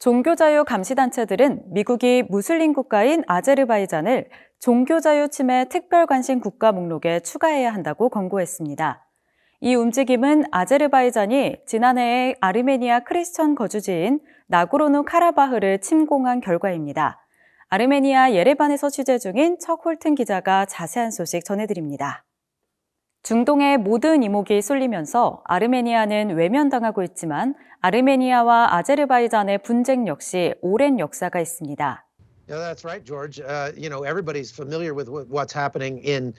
종교자유 감시단체들은 미국이 무슬림 국가인 아제르바이잔을 종교자유 침해 특별관심 국가 목록에 추가해야 한다고 권고했습니다. 이 움직임은 아제르바이잔이 지난해에 아르메니아 크리스천 거주지인 나고르노 카라바흐를 침공한 결과입니다. 아르메니아 예레반에서 취재 중인 척 홀튼 기자가 자세한 소식 전해드립니다. 중동의 모든 이목이 쏠리면서 아르메니아는 외면당하고 있지만 아르메니아와 아제르바이잔의 분쟁 역시 오랜 역사가 있습니다. Yeah, that's right, George. Everybody's familiar with what's happening in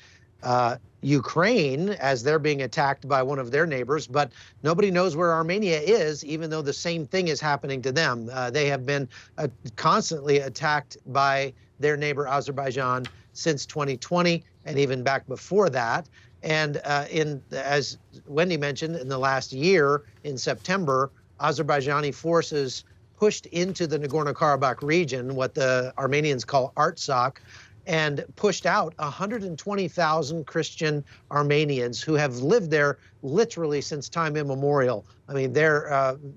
Ukraine as they're being attacked by one of their neighbors, but nobody knows where Armenia is, even though the same thing is happening to them. They have been constantly attacked by their neighbor Azerbaijan since 2020 and even back before that. And as Wendy mentioned, in the last year, in September, Azerbaijani forces pushed into the Nagorno-Karabakh region, what the Armenians call Artsakh, and pushed out 120,000 Christian Armenians who have lived there literally since time immemorial. I mean, there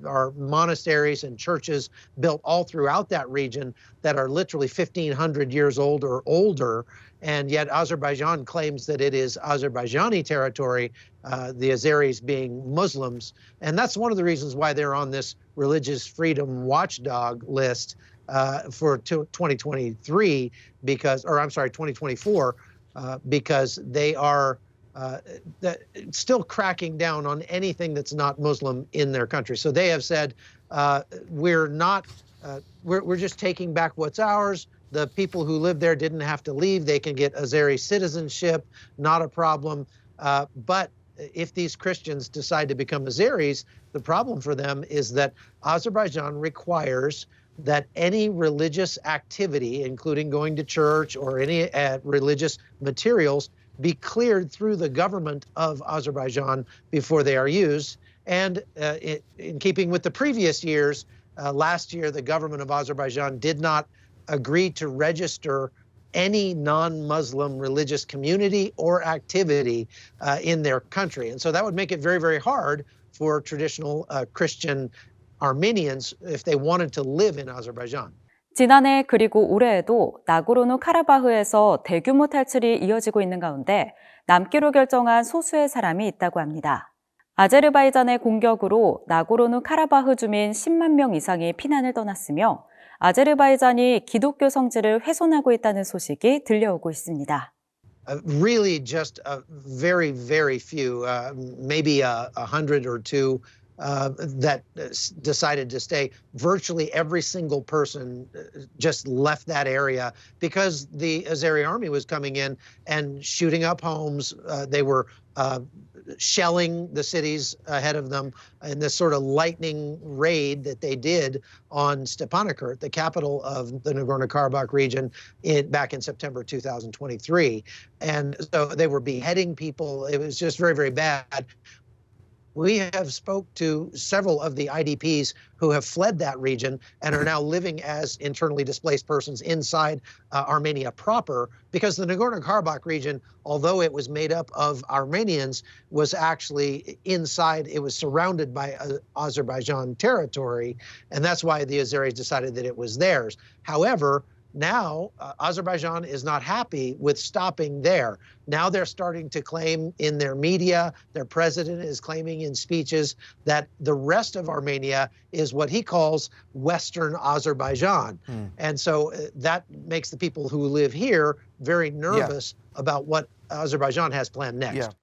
are monasteries and churches built all throughout that region that are literally 1,500 years old or older. And yet Azerbaijan claims that it is Azerbaijani territory, the Azeris being Muslims. And that's one of the reasons why they're on this religious freedom watchdog list for 2023, 2024, because they are still cracking down on anything that's not Muslim in their country. So they have said, we're just taking back what's ours. The people who live there didn't have to leave. They can get Azeri citizenship, not a problem. But if these Christians decide to become Azeris, the problem for them is that Azerbaijan requires that any religious activity, including going to church or any religious materials, be cleared through the government of Azerbaijan before they are used. And in keeping with the previous years, last year, the government of Azerbaijan did not agree to register any non-Muslim religious community or activity in their country. And so that would make it very, very hard for traditional Christian Armenians if they wanted to live in Azerbaijan. 지난해 그리고 올해에도 나고르노 카라바흐에서 대규모 탈출이 이어지고 있는 가운데 남기로 결정한 소수의 사람이 있다고 합니다. 아제르바이잔의 공격으로 나고르노 카라바흐 주민 10만 명 이상이 피난을 떠났으며 아제르바이잔이 기독교 성지를 훼손하고 있다는 소식이 들려오고 있습니다. Really just a very, very few, maybe 100 or two that decided to stay. Virtually every single person just left that area because the Azeri army was coming in and shooting up homes. They were shelling the cities ahead of them in this sort of lightning raid that they did on Stepanakert, the capital of the Nagorno-Karabakh region, back in September 2023. And so they were beheading people. It was just very, very bad. We have spoke to several of the IDPs who have fled that region and are now living as internally displaced persons inside Armenia proper, because the Nagorno-Karabakh region, although it was made up of Armenians, was actually inside, it was surrounded by Azerbaijan territory, and that's why the Azeris decided that it was theirs. However, now, Azerbaijan is not happy with stopping there. Now they're starting to claim in their media, their president is claiming in speeches that the rest of Armenia is what he calls Western Azerbaijan. And so that makes the people who live here very nervous about what Azerbaijan has planned next.